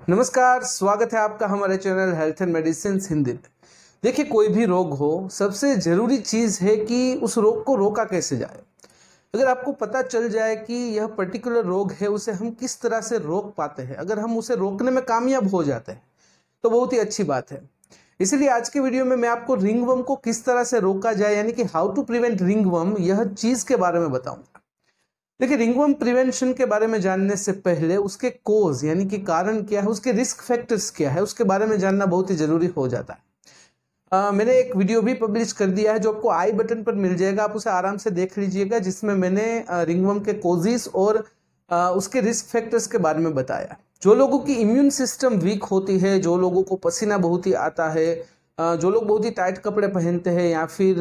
नमस्कार, स्वागत है आपका हमारे channel health and medicine Hindi में। देखिए, कोई भी रोग हो, सबसे ज़रूरी चीज़ है कि उस रोग को रोका कैसे जाए। अगर आपको पता चल जाए कि यह पर्टिकुलर रोग है, उसे हम किस तरह से रोक पाते हैं, अगर हम उसे रोकने में कामयाब हो जाते हैं तो बहुत ही अच्छी बात है। इसीलिए आज के वीडियो में मैं आपको रिंगवर्म को किस तरह से रोका जाए, यानी कि हाउ टू प्रिवेंट रिंगवर्म, यह चीज़ के बारे में बताऊंगा। देखिए, रिंगवर्म प्रिवेंशन के बारे में जानने से पहले उसके कोज यानी कि कारण क्या है, उसके रिस्क फैक्टर्स क्या है, उसके बारे में जानना बहुत ही जरूरी हो जाता है। मैंने एक वीडियो भी पब्लिश कर दिया है जो आपको आई बटन पर मिल जाएगा, आप उसे आराम से देख लीजिएगा, जिसमें मैंने रिंगवर्म के कोजिस और उसके रिस्क फैक्टर्स के बारे में बताया। जो लोगों की इम्यून सिस्टम वीक होती है, जो लोगों को पसीना बहुत ही आता है, जो लोग बहुत ही टाइट कपड़े पहनते हैं या फिर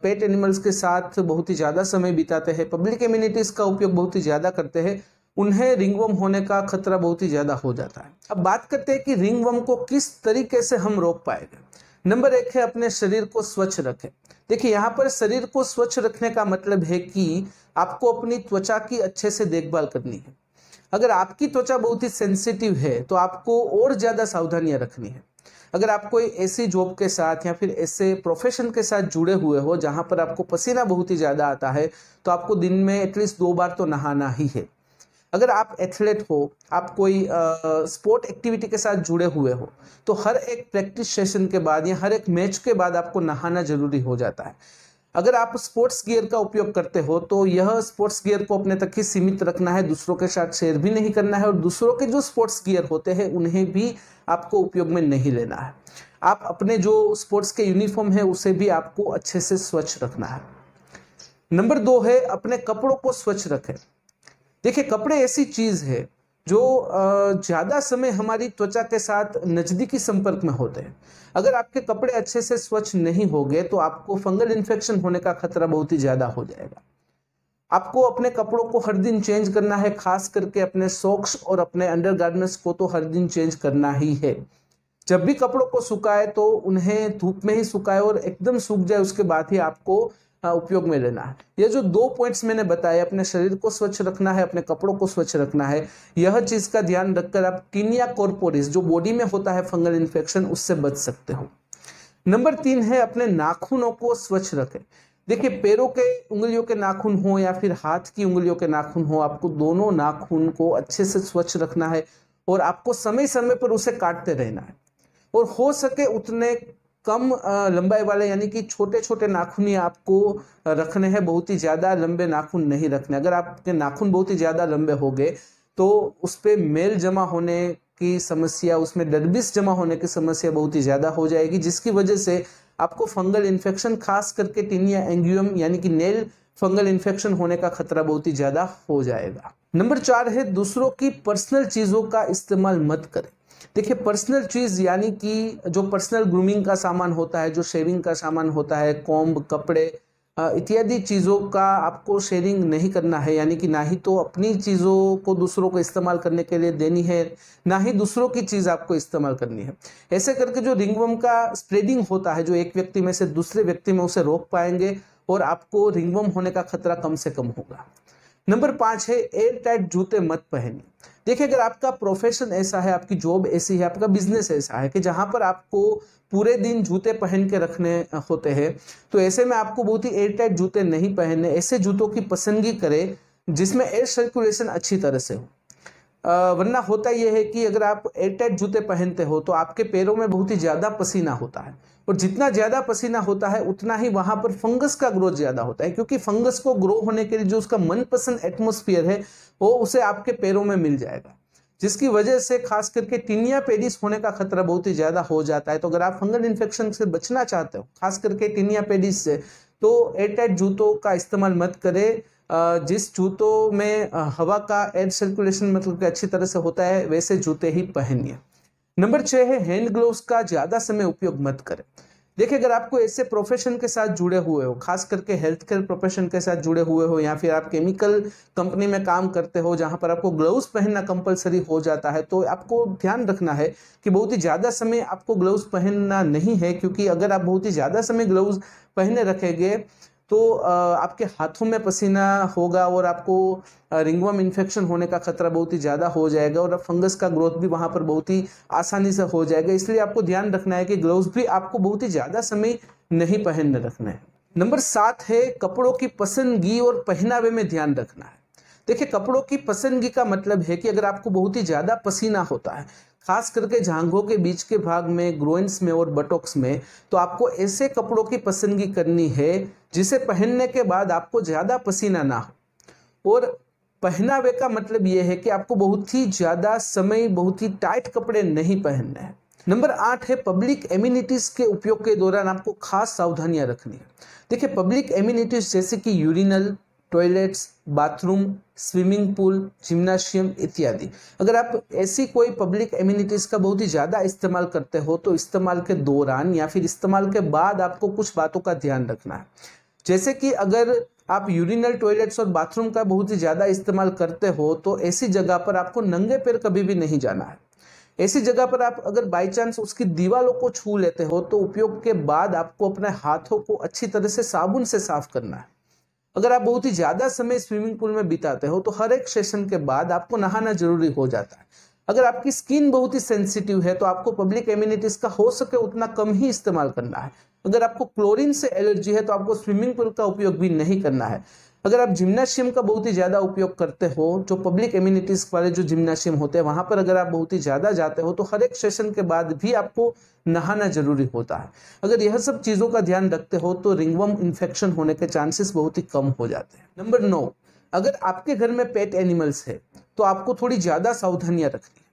पेट एनिमल्स के साथ बहुत ही ज़्यादा समय बिताते हैं, पब्लिक एम्यूनिटीज़ का उपयोग बहुत ही ज़्यादा करते हैं, उन्हें रिंगवर्म होने का खतरा बहुत ही ज़्यादा हो जाता है। अब बात करते हैं कि रिंगवर्म को किस तरीके से हम रोक पाएंगे। नंबर 1 है, अपने शरीर को स्वच्छ रखें। देखिए, यहाँ पर शरीर को स्वच्छ रखने का मतलब है कि आपको अपनी त्वचा की अच्छे से देखभाल करनी है। अगर आपकी त्वचा बहुत ही सेंसिटिव है तो आपको और ज़्यादा सावधानियां रखनी है। अगर आप कोई ऐसी जॉब के साथ या फिर ऐसे प्रोफेशन के साथ जुड़े हुए हो जहां पर आपको पसीना बहुत ही ज़्यादा आता है, तो आपको दिन में एटलीस्ट 2 बार तो नहाना ही है। अगर आप एथलीट हो, आप कोई स्पोर्ट एक्टिविटी के साथ जुड़े हुए हो, तो हर एक प्रैक्टिस सेशन के बाद या हर एक मैच के बाद आपको नहाना जरूरी हो जाता है। अगर आप स्पोर्ट्स गियर का उपयोग करते हो तो यह स्पोर्ट्स गियर को अपने तक ही सीमित रखना है, दूसरों के साथ शेयर भी नहीं करना है, और दूसरों के जो स्पोर्ट्स गियर होते हैं उन्हें भी आपको उपयोग में नहीं लेना है। आप अपने जो स्पोर्ट्स के यूनिफॉर्म है उसे भी आपको अच्छे से स्वच्छ रखना है। नंबर 2 है, अपने कपड़ों को स्वच्छ रखें। देखिए, कपड़े ऐसी चीज है जो ज्यादा समय हमारी त्वचा के साथ नजदीकी संपर्क में होते हैं। अगर आपके कपड़े अच्छे से स्वच्छ नहीं होंगे तो आपको फंगल इन्फेक्शन होने का खतरा बहुत ही ज्यादा हो जाएगा। आपको अपने कपड़ों को हर दिन चेंज करना है, खास करके अपने सॉक्स और अपने अंडरगारमेंट्स को तो हर दिन चेंज करना ही है। जब भी कपड़ों को सुखाए तो उन्हें धूप में ही सुखाए और एकदम सूख जाए उसके बाद ही आपको उपयोग में लेना है। ये जो 2 पॉइंट्स मैंने बताए, अपने शरीर को स्वच्छ रखना है, अपने कपड़ों को स्वच्छ रखना है, यह चीज का ध्यान रखकर आप टीनिया कॉर्पोरिस जो बॉडी में होता है फंगल इन्फेक्शन, उससे बच सकते हो। नंबर 3 है, अपने नाखूनों को स्वच्छ रखें। देखिए, पैरों के उंगलियों के नाखून हो या फिर हाथ की उंगलियों के नाखून हो, आपको दोनों नाखून को अच्छे से स्वच्छ रखना है और आपको समय समय पर उसे काटते रहना है। और हो सके उतने कम लंबाई वाले यानी कि छोटे छोटे नाखून ही आपको रखने हैं, बहुत ही ज्यादा लंबे नाखून नहीं रखने। अगर आपके नाखून बहुत ही ज्यादा लंबे हो गए तो उस पर मेल जमा होने की समस्या, उसमें डर्बिस जमा होने की समस्या बहुत ही ज्यादा हो जाएगी, जिसकी वजह से आपको फंगल इन्फेक्शन, खास करके टीनिया एंगियम यानी कि नेल फंगल इन्फेक्शन होने का खतरा बहुत ही ज्यादा हो जाएगा। नंबर 4 है, दूसरों की पर्सनल चीजों का इस्तेमाल मत करें। देखिए, पर्सनल चीज यानी कि जो पर्सनल ग्रूमिंग का सामान होता है, जो शेविंग का सामान होता है, कॉम्ब, कपड़े इत्यादि चीज़ों का आपको शेयरिंग नहीं करना है, यानी कि ना ही तो अपनी चीज़ों को दूसरों को इस्तेमाल करने के लिए देनी है, ना ही दूसरों की चीज़ आपको इस्तेमाल करनी है। ऐसे करके जो रिंगवर्म का स्प्रेडिंग होता है, जो एक व्यक्ति में से दूसरे व्यक्ति में, उसे रोक पाएंगे और आपको रिंगवर्म होने का खतरा कम से कम होगा। नंबर 5 है, एयर टाइट जूते मत पहनिए। देखिए, अगर आपका प्रोफेशन ऐसा है, आपकी जॉब ऐसी है, आपका बिजनेस ऐसा है कि जहां पर आपको पूरे दिन जूते पहन के रखने होते हैं, तो ऐसे में आपको बहुत ही एयर टाइट जूते नहीं पहनने। ऐसे जूतों की पसंदगी करें जिसमें एयर सर्कुलेशन अच्छी तरह से हो। वरना होता यह है कि अगर आप एयरटाइट जूते पहनते हो तो आपके पैरों में बहुत ही ज़्यादा पसीना होता है, और जितना ज़्यादा पसीना होता है उतना ही वहाँ पर फंगस का ग्रोथ ज़्यादा होता है, क्योंकि फंगस को ग्रो होने के लिए जो उसका मनपसंद एटमॉस्फेयर है वो उसे आपके पैरों में मिल जाएगा, जिसकी वजह से खास करके टीनिया पेडिस होने का खतरा बहुत ही ज़्यादा हो जाता है। तो अगर आप फंगल इन्फेक्शन से बचना चाहते हो, खास करके टीनिया पेडिस से, तो एयरटाइट जूतों का इस्तेमाल मत करें। जिस जूतों में हवा का एयर सर्कुलेशन मतलब कि अच्छी तरह से होता है, वैसे जूते ही पहनिए। नंबर 6 है, हैंड ग्लोव्स का ज़्यादा समय उपयोग मत करें। देखिए, अगर आपको ऐसे प्रोफेशन के साथ जुड़े हुए हो, खास करके हेल्थ केयर प्रोफेशन के साथ जुड़े हुए हो, या फिर आप केमिकल कंपनी में काम करते हो जहां पर आपको ग्लव्स पहनना कंपलसरी हो जाता है, तो आपको ध्यान रखना है कि बहुत ही ज़्यादा समय आपको ग्लव्स पहनना नहीं है, क्योंकि अगर आप बहुत ही ज़्यादा समय ग्लव्स पहने रखेंगे तो आपके हाथों में पसीना होगा और आपको रिंगवर्म इन्फेक्शन होने का खतरा बहुत ही ज़्यादा हो जाएगा और फंगस का ग्रोथ भी वहाँ पर बहुत ही आसानी से हो जाएगा। इसलिए आपको ध्यान रखना है कि ग्लव्स भी आपको बहुत ही ज़्यादा समय नहीं पहनने रखना है। नंबर 7 है कपड़ों की पसंदगी और पहनावे में ध्यान रखना है। देखिए, कपड़ों की पसंदगी का मतलब है कि अगर आपको बहुत ही ज़्यादा पसीना होता है, खास करके जांघों के बीच के भाग में, ग्रोइन्स में और बटॉक्स में, तो आपको ऐसे कपड़ों की पसंदगी करनी है जिसे पहनने के बाद आपको ज़्यादा पसीना ना हो। और पहनावे का मतलब यह है कि आपको बहुत ही ज़्यादा समय बहुत ही टाइट कपड़े नहीं पहनने हैं। नंबर 8 है पब्लिक एमिनिटीज़ के उपयोग के दौरान आपको खास सावधानियां रखनी है। देखिए, पब्लिक एमिनिटीज़ जैसे कि urinal, toilets, bathroom, swimming pool, gymnasium इत्यादि, अगर आप ऐसी कोई पब्लिक एमिनिटीज़ का बहुत ही ज़्यादा इस्तेमाल करते हो तो इस्तेमाल के दौरान या फिर इस्तेमाल के बाद आपको कुछ बातों का ध्यान रखना है। जैसे कि अगर आप यूरिनल, टॉयलेट्स और बाथरूम का बहुत ही ज़्यादा इस्तेमाल करते हो तो ऐसी जगह पर आपको नंगे पैर कभी भी नहीं जाना है। ऐसी जगह पर आप अगर बाई चांस उसकी दीवारों को छू लेते हो तो उपयोग के बाद आपको अपने हाथों को अच्छी तरह से साबुन से साफ करना है। अगर आप बहुत ही ज़्यादा समय स्विमिंग पूल में बिताते हो तो हर एक सेशन के बाद आपको नहाना जरूरी हो जाता है। अगर आपकी स्किन बहुत ही सेंसिटिव है तो आपको पब्लिक एमिनिटीज़ का हो सके उतना कम ही इस्तेमाल करना है। अगर आपको क्लोरीन से एलर्जी है तो आपको स्विमिंग पूल का उपयोग भी नहीं करना है। अगर आप जिम्नाशियम का बहुत ही ज़्यादा उपयोग करते हो, जो पब्लिक एमिनिटीज़ वाले जो जिम्नाशियम होते हैं वहाँ पर अगर आप बहुत ही ज़्यादा जाते हो तो हर एक सेशन के बाद भी आपको नहाना जरूरी होता है। अगर यह सब चीज़ों का ध्यान रखते हो तो रिंगवर्म इन्फेक्शन होने के चांसेस बहुत ही कम हो जाते हैं। नंबर 9, अगर आपके घर में पेट एनिमल्स है तो आपको थोड़ी ज़्यादा सावधानियाँ रखनी है।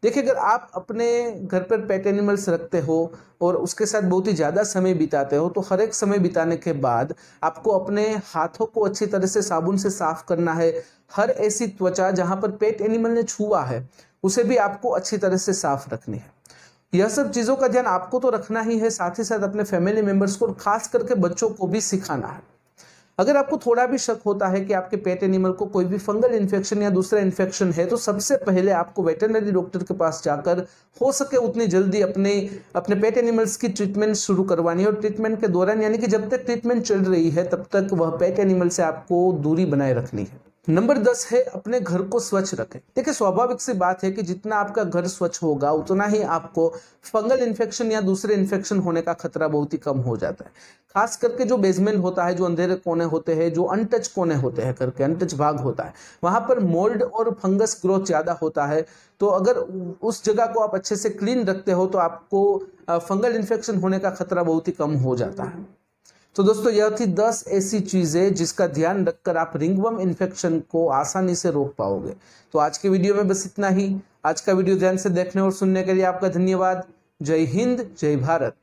देखिए, अगर आप अपने घर पर पेट एनिमल्स रखते हो और उसके साथ बहुत ही ज़्यादा समय बिताते हो तो हर एक समय बिताने के बाद आपको अपने हाथों को अच्छी तरह से साबुन से साफ करना है। हर ऐसी त्वचा जहाँ पर पेट एनिमल ने छुआ है उसे भी आपको अच्छी तरह से साफ रखनी है। यह सब चीज़ों का ध्यान आपको तो रखना ही है, साथ ही साथ अपने फैमिली मेम्बर्स को, खास करके बच्चों को भी सिखाना है। अगर आपको थोड़ा भी शक होता है कि आपके पेट एनिमल को कोई भी फंगल इन्फेक्शन या दूसरा इन्फेक्शन है तो सबसे पहले आपको वेटरनरी डॉक्टर के पास जाकर हो सके उतनी जल्दी अपने पेट एनिमल्स की ट्रीटमेंट शुरू करवानी है। और ट्रीटमेंट के दौरान, यानी कि जब तक ट्रीटमेंट चल रही है तब तक वह पेट एनिमल से आपको दूरी बनाए रखनी है। नंबर 10 है अपने घर को स्वच्छ रखें। देखिए, स्वाभाविक सी बात है कि जितना आपका घर स्वच्छ होगा उतना ही आपको फंगल इन्फेक्शन या दूसरे इन्फेक्शन होने का खतरा बहुत ही कम हो जाता है। खास करके जो बेसमेंट होता है, जो अंधेरे कोने होते हैं, जो अनटच कोने होते हैं, करके अनटच भाग होता है, वहां पर मोल्ड और फंगस ग्रोथ ज्यादा होता है। तो अगर उस जगह को आप अच्छे से क्लीन रखते हो तो आपको फंगल इन्फेक्शन होने का खतरा बहुत ही कम हो जाता है। तो दोस्तों, यह थी 10 ऐसी चीज़ें जिसका ध्यान रखकर आप रिंगवर्म इन्फेक्शन को आसानी से रोक पाओगे। तो आज के वीडियो में बस इतना ही। आज का वीडियो ध्यान से देखने और सुनने के लिए आपका धन्यवाद। जय हिंद, जय भारत।